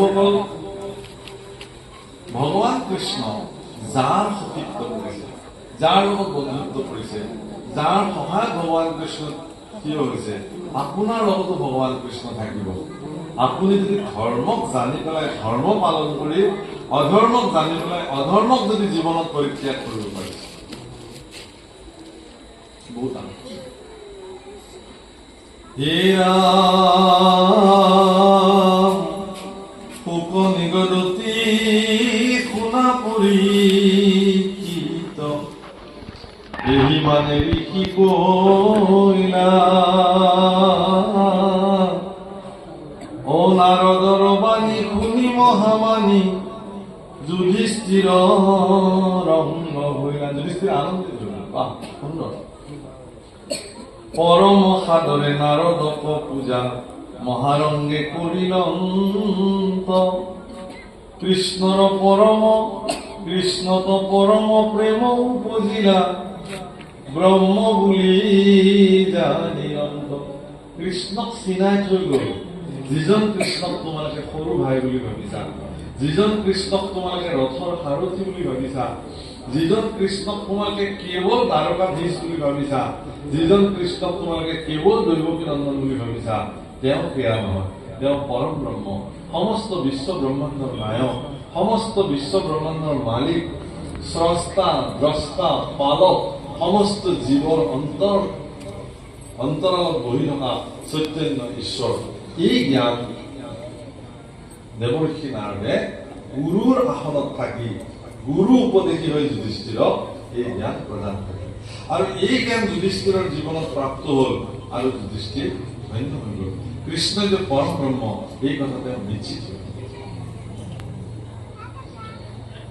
বন্ধুসকল, ভগৱান কৃষ্ণ যাৰ সতীত্ব কৰিছে, যাৰ লগত বন্ধুত্ব কৰিছে, যাৰ সহায়ত ভগৱান কৃষ্ণ থিয় হৈছে, আপোনাৰ লগতো ভগৱান কৃষ্ণ থাকিব। আপুনি যদি ধৰ্মক জানি পেলাই ধৰ্ম পালন কৰি অধৰ্মক জানি পেলাই অধৰ্মক যদি জীৱনত পৰিত্যাগ কৰিব পাৰে, বহুত ডাঙৰ। হে ৰাম শোক নিগদতি শুনা পৰিচিত, এই মানে ঋষি কৈলা ও নাৰদৰ বাণী শুনি মহামানী যুধিষ্ঠিৰ ৰংগ হইলা। যুধিষ্ঠিৰ আনন্দিত হইলা। বাহ, সুন্দৰ। পরম সাদরে নারদক পূজা মহারঙ্গে করিলন্ত, কৃষ্ণর পরম কৃষ্ণত পরম প্রেম উপজিলা, ব্রহ্ম বুলি জানিলন্ত। কৃষ্ণক চিনাই থৈ গল। যিজন কৃষ্ণক তোমালোকে সৰু ভাই বুলি ভাবিছা, যিজন কৃষ্ণক তোমালোকে ৰথৰ সাৰথি বুলি ভাবিছা, যিজন কৃষ্ণক তোমালোকে কেৱল দ্বাৰকাধীশ বুলি ভাবিছা, যিজন কৃষ্ণক তোমালোকে কেৱল দৈৱকী নন্দন বুলি ভাবিছা, তেওঁ সেয়া নহয়। তেওঁ পৰম ব্ৰহ্ম, সমস্ত বিশ্ব ব্ৰহ্মাণ্ডৰ নায়ক, সমস্ত বিশ্ব ব্ৰহ্মাণ্ডৰ মালিক, স্ৰষ্টা, দ্ৰষ্টা, পালক, সমস্ত জীৱৰ অন্তৰালত বহি থকা চৈতন্য ঈশ্বৰ। এই জ্ঞান দেৱৰ্ষি নাৰদে গুৰুৰ আসনত থাকি গুৰু উপদেশী হৈ যুধিষ্ঠিৰক এই জ্ঞান প্ৰদান কৰে। আৰু এই জ্ঞান যুধিষ্ঠিৰৰ জীৱনত প্ৰাপ্ত হল আৰু যুধিষ্ঠিৰ ধন্য হৈ গল। কৃষ্ণই যে পৰম ব্ৰহ্ম এই কথা তেওঁ নিশ্চিত হ'ল।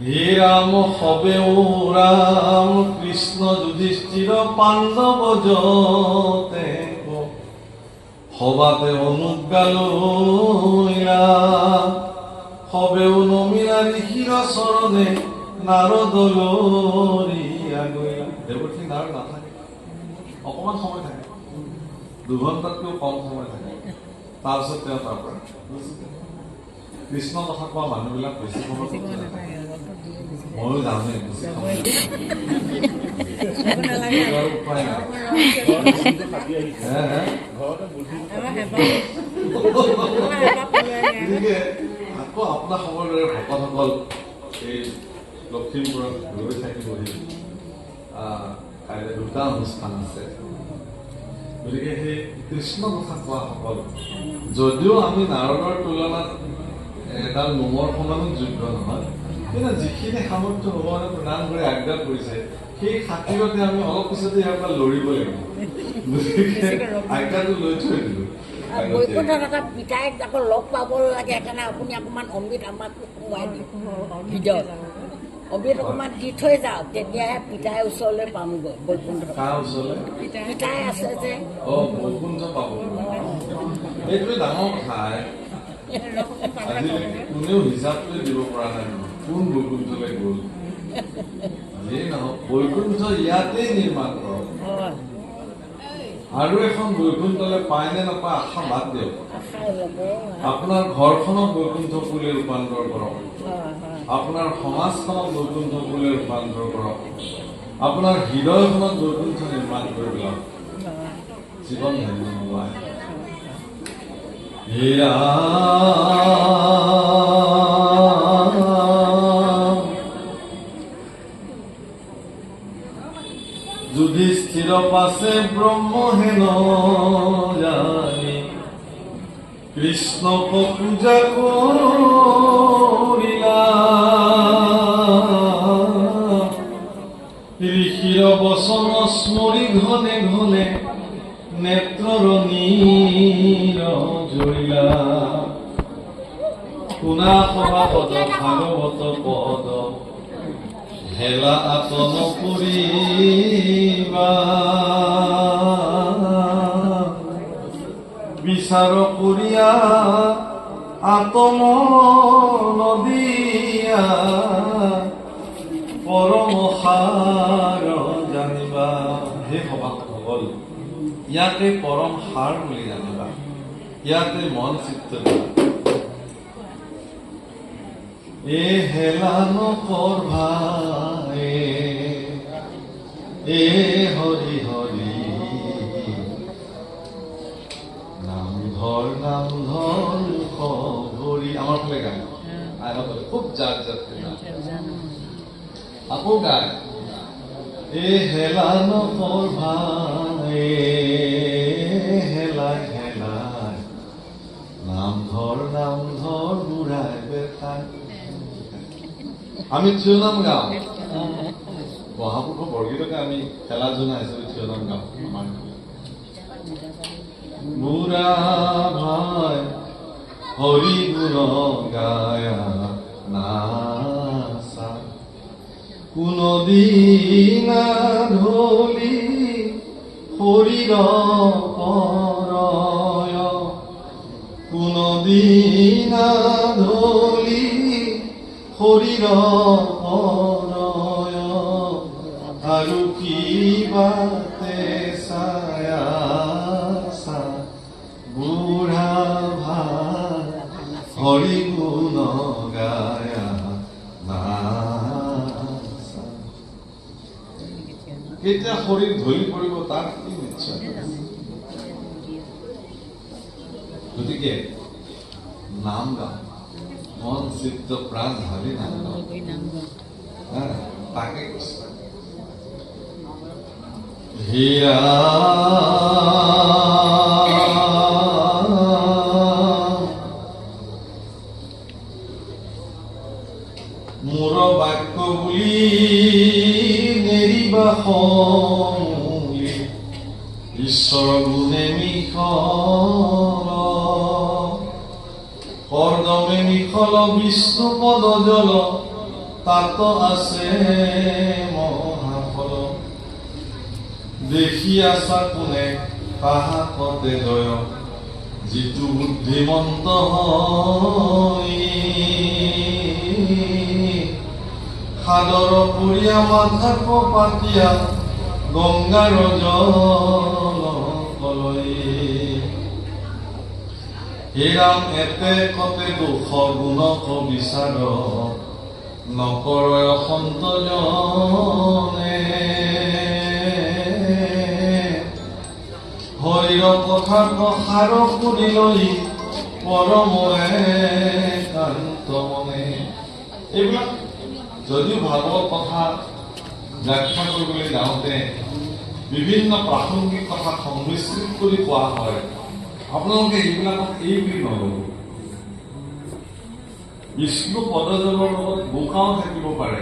হে ৰাম সবেও ৰাম কৃষ্ণ যুধিষ্ঠিৰ পাণ্ডৱ যতে সবাতে অনুজ্ঞা লৈলা, সবেও নমিলা ঋষিৰ চৰণে নাৰদ লৰিয়া গৈলা। দেৱৰ্ষি নাৰদ নাথাকে, অকমান সময় থাকে, 2 ঘণ্টাতকৈও কম সময় থাকে। তাৰপিছত তেওঁ তাৰ পৰা কৃষ্ণ কথা কোৱা মানুহবিলাক বেছি সময় ময়ো জানো উপায় নাই। আকৌ আপোনাৰ সময়ৰ দৰে ভকতসকল এই লখিমপুৰত ৰৈ থাকিবহি। কাইলৈ 2টা অনুষ্ঠান আছে। গতিকে সেই কৃষ্ণ কথা কোৱা সকল, যদিও আমি নাৰদৰ তুলনাত এডাল নোমৰ সমানো যোগ্য নহয়, কিন্তু যিখিনি সামৰ্থ্য ভগৱানে প্ৰদান কৰি আজ্ঞা কৰিছে, সেই খাতিৰতে আমি অলপ পিছতে ইয়াৰ পৰা লৰিব লাগিব। গতিকে আজ্ঞাটো লৈ থৈ দিলো। বৈকুণ্ঠত এটা পিতাইক আকৌ লগ পাব লাগে, সেইকাৰণে আপুনি অকণমান অমৃত আমাক সোমোৱাই দিয়ক ভিতৰত। অমৃত অকণমান দি থৈ যাওক, তেতিয়াহে পিতাই ওচৰলৈ পামগৈ। বৈকুণ্ঠ পিতাই আছে যে বৈকুণ্ঠ পাব, এইটোৱে ডাঙৰ কথা। আজিলৈকে কোনেও হিচাপটোৱে দিব পৰা নাই কোন বৈকুণ্ঠলৈ গ'ল। যিয়ে নহওক বৈকুণ্ঠ ইয়াতেই নিৰ্মাণ কৰক। আৰু এখন বৈকুণ্ঠলৈ পায় নে নাপায় আশা বাদ দিয়ক। আপোনাৰ ঘৰখনক বৈকুণ্ঠ পুলে ৰূপান্তৰ কৰক, আপোনাৰ সমাজখনক বৈকুণ্ঠ পুলে ৰূপান্তৰ কৰক, আপোনাৰ হৃদয়খনক বৈকুণ্ঠ নিৰ্মাণ কৰি পেলাওক। জীৱন ধন্য নোলায়। হে ৰাম যুধিষ্ঠিৰ পাছে ব্ৰহ্ম হেন জানি, কৃষ্ণক পূজা কৰিলা, ঋষিৰ বচন স্মৰি ঘনে ঘনে নেত্ৰৰ নীৰ জৰিলা, শুনা সভাপদ ভাগৱত পদ হেলা আতন কৰিবা, বিচাৰ কৰিয়া আতম নদিয়া, পৰম সাৰ জানিবা। হে সভাসকল, ইয়াতে পৰম সাৰ বুলি জানিবা, ইয়াতে মন চিত্ত দিবা। এ হেলানো করভায়ে এ হরি হরি নাম ধর হরি আমার ফলে গান খুব জাত জাত আপু গায় এ হেলানো করভায়ে হেলায় হেলায় নাম ধর বুড়ায় বেতায় আমি থিয়নাম গাওঁ মহাপুৰুষ বৰগীতকে আমি খেলা জনাইছো থিয়নাম গাওঁ আমাৰ বুঢ়া ভাই হৰি গুণ গায়া নাচা কোনদিনা ঢলি শৰীৰ পৰয় কোনদিনা ঢলি শৰীৰ পৰয় আৰু কিবাতে ছায়া চা বুঢ়া ভাই হৰি গুণ গায়া নাচা কেতিয়া শৰীৰ ঢলি পৰিব তাৰ কি নিশ্চয় গতিকে নাম গাওঁ মন চিত্ত প্ৰাণ ভাবি নাম গাওঁ তাকে কৈছে হীৰা মোৰ বাক্য বুলি নেৰিবা সমূলি ঈশ্বৰ গুণে মিখল কৰ্দমে মিখল বিষ্ণু পদ জল তাত আছে মহাফল দেখি আছা কোনে কাহাকতে জয় যিটো বুদ্ধিমন্ত সাদৰ পুৰিয়া মাথাক পাতিয়া গংগাৰ জল কলৈ হেৰাম এতে কতে দুখ গুণক বিচাৰ নকৰয় সন্তজনে হৰিৰ কথা প্ৰসাৰ কৰি লৈ পৰম একান্ত মনে এইবিলাক যদিও ভাগৱত কথা ব্যাখ্যা কৰিবলৈ যাওঁতে বিভিন্ন প্ৰাসংগিক কথা সংমিশ্ৰিত কৰি কোৱা হয় আপোনালোকে এইবিলাকক এই বুলি নল'ব বিষ্ণু পদজলৰ লগত বোকাও থাকিব পাৰে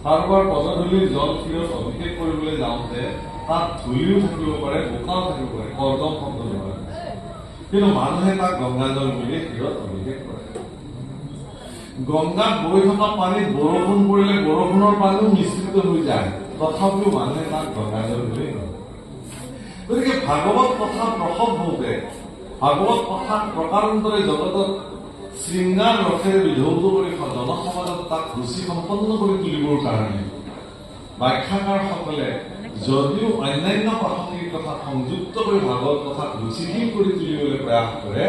কাৰোবাৰ পদধূলিৰ জল ক্ষীৰত অভিষেক কৰিবলৈ যাওঁতে তাত ধূলিও থাকিব পাৰে বোকাও থাকিব পাৰে কৰ্দম শব্দ নহয় কিন্তু মানুহে তাক গংগাজল বুলি ক্ষীৰত অভিষেক কৰে গংগাত বৈ থকা পানীত বৰষুণ পৰিলে বৰষুণৰ পানীও মিশ্ৰিত হৈ যায় তথাপিও মানুহে তাক গংগাজল বুলি কয় গতিকে ভাগৱত কথা প্ৰসৱ হওঁতে ভাগৱত কথা প্ৰকাৰান্তৰে জগতত শৃংগাৰ ৰসেৰে বিধৌত কৰি জনসমাজত তাক ৰুচি সম্পন্ন কৰি তুলিবৰ কাৰণে ব্যাখ্যাকাৰসকলে যদিও অন্যান্য প্ৰাসংগিক কথা সংযুক্ত কৰি ভাগৱত কথাক ৰুচিশীল কৰি তুলিবলৈ প্ৰয়াস কৰে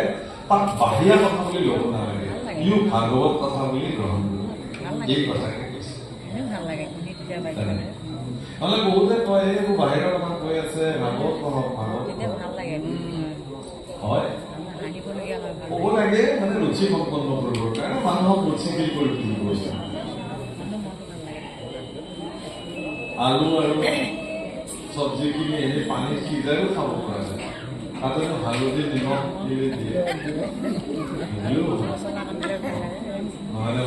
তাক বাহিৰা কথা বুলি ল'ব নালাগে ইও ভাগৱত কথা বুলি গ্ৰহণ কৰিব এই কথাকে কৈছে নহলে বহুতে কয় এইবোৰ বাহিৰৰ কথা কৈ আছে ভাগৱত পঢ়ক ভাগৱত হয় ক'ব লাগে মানে ৰুচি সম্পন্ন কৰিবৰ কাৰণে মানুহক ৰুচিশীল কৰি তুলিব আলু আৰু চব্জিখিনি এনেই পানীত সিজাইও খাব পৰা যায় তাতে হালধি নিমখ দিয়ে নহলে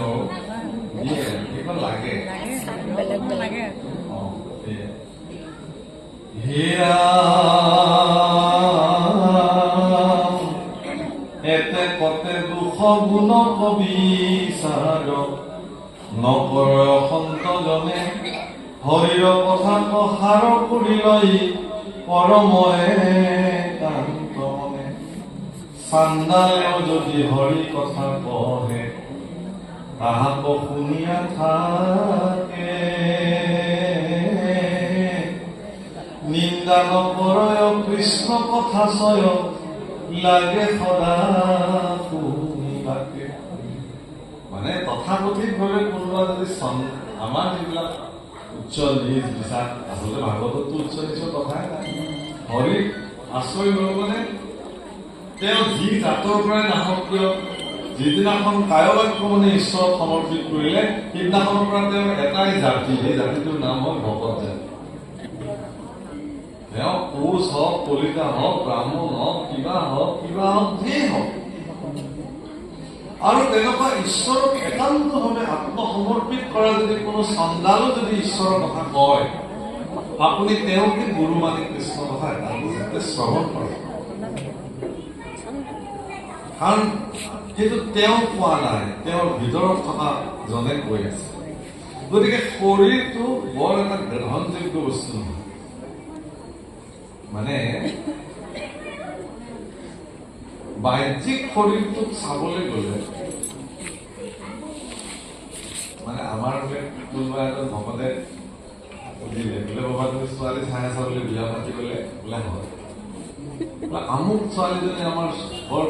দিয়ে সেইখন লাগে হীৰা এতে কতে দুখ গুণ কবিচাৰ নকৰয় সন্তজনে হৰিৰ কথা প্ৰসাৰ কৰি লৈ পৰম একান্ত মনে চান্দালেও যদি হৰি কথা কহে তাহাক শুনিয়া থাকে নিন্দা নকৰয় কৃষ্ণ কথা চয় লাগে সদা শুনিবাকে মানে তথাকথিতভাৱে কোনোবা যদি আমাৰ যিবিলাক উচ্চ নিজ বিচাৰ আচলতে ভাগৱততো উচ্চ নিচৰ কথাই নাই হৰিক আশ্ৰয় লৈ মানে তেওঁ যি জাতৰ পৰাই নাহক কিয় যিদিনাখন কায়বাক্য মানে ঈশ্বৰক সমৰ্পিত কৰিলে সেইদিনাখনৰ পৰা তেওঁৰ এটাই জাতি সেই জাতিটোৰ নাম হ'ল ভকত জাতি তেওঁ কোচ হওক কলিতা হওক ব্ৰাহ্মণ হওক কিবা হওক যিয়েই হওক আৰু তেনেকুৱা ঈশ্বৰক একান্তভাৱে আত্মসমৰ্পিত কৰা যদি কোনো চন্দালো যদি ঈশ্বৰৰ কথা কয় আপুনি তেওঁকে গুৰু মানি কৃষ্ণ কথা এটা শ্ৰৱণ কৰে কাৰণ সেইটো তেওঁ কোৱা নাই তেওঁৰ ভিতৰত থকা জনে কৈ আছে গতিকে শৰীৰটো বৰ এটা গ্ৰহণযোগ্য বস্তু নহয় মানে বাহ্যিক শৰীৰটোক চাবলৈ গ'লে মানে আমাৰ কোনোবা এজন ভকতে সুধিলে বোলে বাবা তুমি ছোৱালী চাই আছা বুলি বিয়া পাতিবলৈ বোলে হয় আমুক ছোৱালীজনী আমাৰ বৰ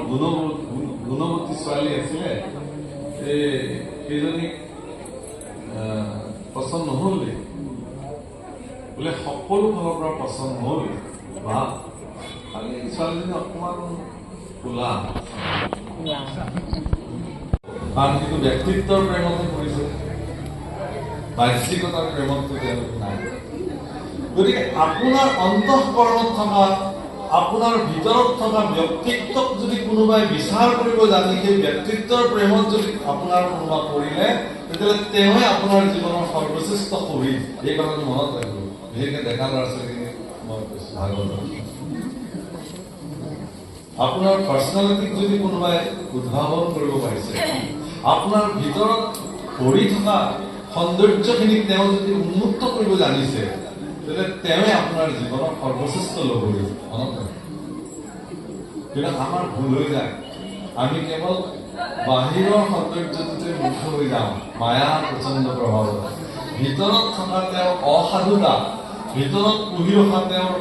গুণৱতী ছোৱালী আছিলে সেইজনীক পচন্দ নহল বোলে সকলো ফালৰ পৰা পচন্দ হল বা খালি ছোৱালীজনী অকমান কোলা কাৰণ কিন্তু ব্যক্তিত্বৰ প্ৰেমতে কৰিছে বাহ্যিকতাৰ প্ৰেমতটো তেওঁলোক নাই গতিকে আপোনাৰ অন্তঃকৰণত থকা আপোনাৰ ভিতৰত থকা ব্যক্তিত্বক যদি কোনোবাই বিচাৰ কৰিব জানে সেই ব্যক্তিত্বৰ প্ৰেমত যদি আপোনাৰ কোনোবা কৰিলে তেতিয়াহ'লে তেওঁৱে আপোনাৰ জীৱনৰ সৰ্বশ্ৰেষ্ঠ শৰীৰ এই কথাটো মনত ৰাখিব বিশেষকৈ ডেকা ল'ৰা ছোৱালীখিনি মই কৈছো ভাগৱত আপোনাৰ পাৰ্চনেলিটিক যদি কোনোবাই উদ্ভাৱন কৰিব পাৰিছে আপোনাৰ ভিতৰত ভৰি থকা সৌন্দৰ্যখিনিক তেওঁ যদি উন্মুক্ত কৰিব জানিছে তেতিয়াহ'লে তেওঁৱে আপোনাৰ জীৱনৰ সৰ্বশ্ৰেষ্ঠ লগৰী মনত কিন্তু আমাৰ ভুল হৈ যায় আমি কেৱল বাহিৰৰ সৌন্দৰ্যটোতে মুগ্ধ হৈ যাওঁ মায়া প্ৰচণ্ড প্ৰভাৱত ভিতৰত থকা তেওঁৰ অসাধুতা ভিতৰত পুহি ৰখা তেওঁৰ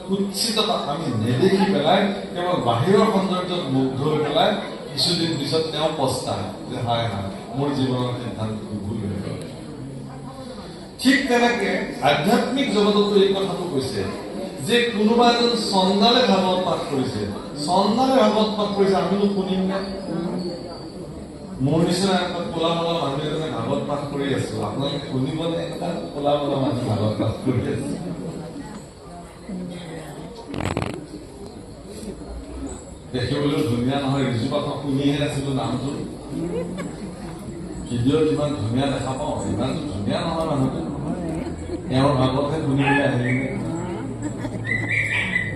কুৎসিততা আমি নেদেখি পেলাই কেৱল বাহিৰৰ সৌন্দৰ্যত মুগ্ধ হৈ পেলাই কিছুদিন পিছত তেওঁ পস্তায় যে হায় হায় মোৰ জীৱনৰ সিদ্ধান্তটো ভুল হৈ গ'ল ঠিক তেনেকে আধ্যাত্মিক জগততো এই কথাটো কৈছে যে কোনোবা এজন চন্দালে ভাগৱত পাঠ কৰিছে আমিনো শুনিম নে মোৰ নিচিনা এটা কোলা মোলা মানুহ এজনে ভাগৱত পাঠ কৰি আছো আপোনালোকে শুনিবনে এটা কোলা মোলা মানুহ ভাগৱত পাঠ কৰি আছে দেখিবলৈ ধুনীয়া নহয় ৰিজু পাঠক শুনিহে আছিলো নামটো ভিডিঅ' যিমান ধুনীয়া দেখা পাওঁ ইমানটো ধুনীয়া নহয় মানুহটো তেওঁৰ ভাগতহে শুনিবলৈ আহিলে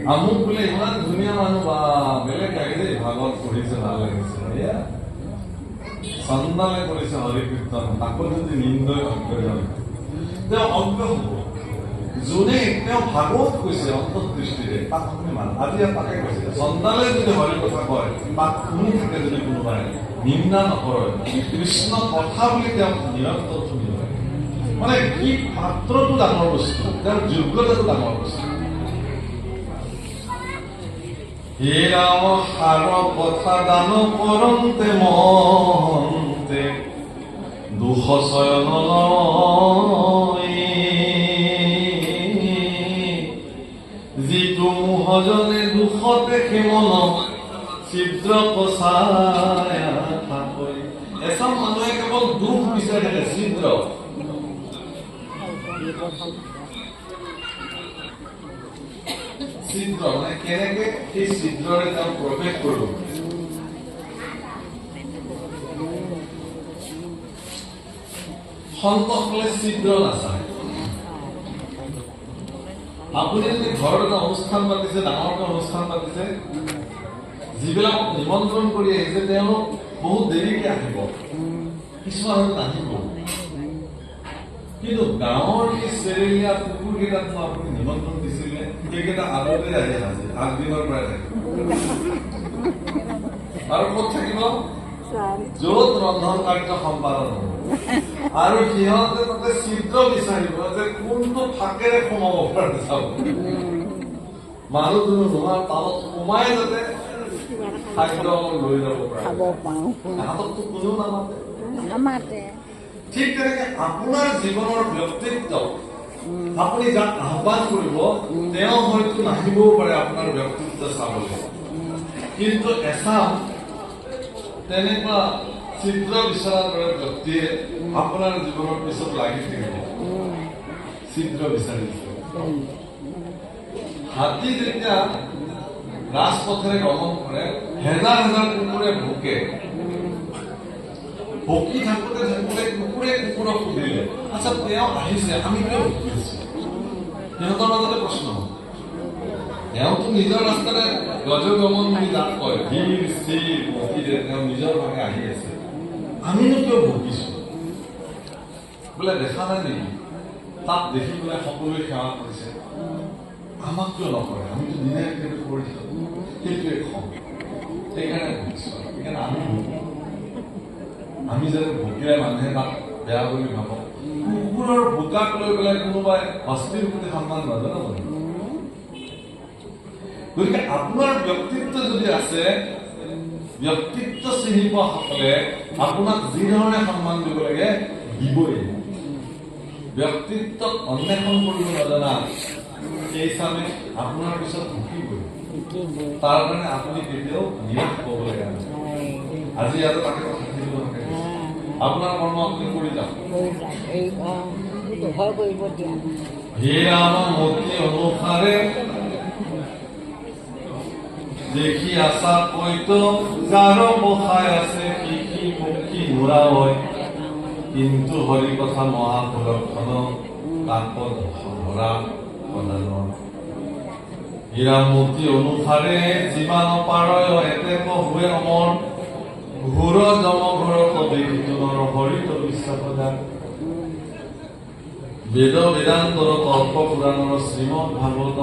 আমুক বোলে ইমান ধুনীয়া মানুহ বা বেলেগ লাগে দেই ভাগৱত পঢ়িছে ভাল লাগিছে এয়া চন্দালে কৰিছে হৰি কীৰ্তন তাকো যদি নিন্দয় অজ্ঞজন তেওঁ অজ্ঞ হব যোনে তেওঁ ভাগৱত কৈছে অন্তৰ্দৃষ্টিৰে তাক শুনি মান আজি তাকে কৈছে চন্দালে যদি হৰি কথা কয় তাক শুনি থাকে যদি কোনোবাই নিন্দা নকৰে কৃষ্ণ কথা বুলি তেওঁ নিৰন্তৰ শুনি লয় মানে কি পাত্ৰটো ডাঙৰ বস্তু তেওঁৰ যোগ্যতাটো ডাঙৰ বস্তু হে ৰাম সাৰ কথা দান কৰন্তে মহন্তে দুখ চয়ন যিটো মুহজনে দুখতে খেমন ছিদ্ৰ কচায় এচাম মানুহে কেৱল দুখ বিচাৰি থাকে ছিদ্ৰ মানে কেনেকে সেই ছিদ্ৰৰে তেওঁ প্ৰৱেশ কৰিব সন্তোষ হলে ছিদ্ৰ নাচায় আপুনি যদি ঘৰত এটা অনুষ্ঠান পাতিছে ডাঙৰকৈ অনুষ্ঠান পাতিছে যিবিলাক নিমন্ত্ৰণ কৰি আহিছে তেওঁলোক বহুত দেৰিকে আহিব কিছুমান নাহিব কিন্তু গাঁৱৰ এই চেৰেলীয়া কুকুৰকেইটাক আপুনি নিমন্ত্ৰণ দিছিলে সেইকেইটা আগতে আহি আছে আগদিনৰ পৰাই থাকিব আৰু ক'ত থাকিব য'ত ৰন্ধন কাৰ্য সম্পাদন হ'ব আৰু সিহঁতে তাতে ছিদ্ৰ বিচাৰিব যে কোনটো ফাকেৰে সোমাব পাৰে চাব মানুহজনো নোহোৱাৰ তালত সোমাই যাতে খাদ্য লৈ যাব পাৰে হাতততো কোনেও নামাতে আমাতে ঠিক তেনেকে আপোনাৰ জীৱনৰ ব্যক্তিত্ব আপুনি যাক আহ্বান কৰিব তেওঁ হয়তো নাহিবও পাৰে আপোনাৰ ব্যক্তিত্ব চাবলৈ, কিন্তু এচাম তেনেকুৱা চিত্ৰ বিচৰা কৰা ব্যক্তিয়ে আপোনাৰ জীৱনৰ পিছত লাগি থাকিব চিত্ৰ বিচাৰিছে। হাতী যেতিয়া ৰাজপথেৰে গমন কৰে হেজাৰ হেজাৰ কুকুৰে ভোকে, ভোকি থাকোঁতে কুকুৰে কুকুৰক সুধিলে, আচ্ছা তেওঁ আহিছে আমি কিয় ভোকি আছো? সিহঁতৰ মাজতে প্ৰশ্ন হ'ল। তেওঁতো নিজৰ ৰাস্তাৰে গজগমন বুলি যাক কয় ধীৰ স্থিৰ গতিৰে তেওঁ নিজৰ ভাগে আহি আছে, আমিনো কিয় ভুগিছো? বোলে দেখা নাই নেকি তাক দেখি পেলাই সকলোৱে সেৱা কৰিছে, আমাক কিয় নকৰে? আমিতো দিনে সেইটো কৰিছো, সেইটোৱে খং, সেইকাৰণে ভুগিছো। সেইকাৰণে আমি যাতে ভোকিলে মানুহে তাক বেয়া বুলি ভাবক। কুকুৰৰ ভোকাক লৈ পেলাই কোনোবাই হস্তিৰ প্ৰতি সন্মান নাজানো। গতিকে আপোনাৰ ব্যক্তিত্ব যদি আছে, ব্যক্তিত্ব চিনি পোৱা সকলে আপোনাক যি ধৰণে সন্মান দিব লাগে দিবই। ব্যক্তিত্বক অন্বেষণ কৰিব নজনা সেই চামে আপোনাৰ পিছত ভুকিবই। তাৰ কাৰণে আপুনি কেতিয়াও নিৰাশ হ'ব লাগে। আজি ইয়াতে তাকে কথা থাকিব লাগে, আপোনাৰ কৰ্ম আপুনি কৰি যাওক। হে ৰাম মতি অনুসাৰে দেখি আশা কৈত যাৰ বসাই আছে কি মুক্তি নোৰা হয়, কিন্তু হৰি কথা মহাপুলক্ষণ কাকত ধৰা প্ৰদানৰ। হীৰামতি অনুসাৰে যিমান পাৰয় এতেক হুৱে অমৰ, ঘোৰ জম ঘোৰ কবি কীৰ্তনৰ হৰিত বিশ্বাসদা। বেদ বেদান্তৰ তৰ্ক পুৰাণৰ শ্ৰীমদ ভাগৱত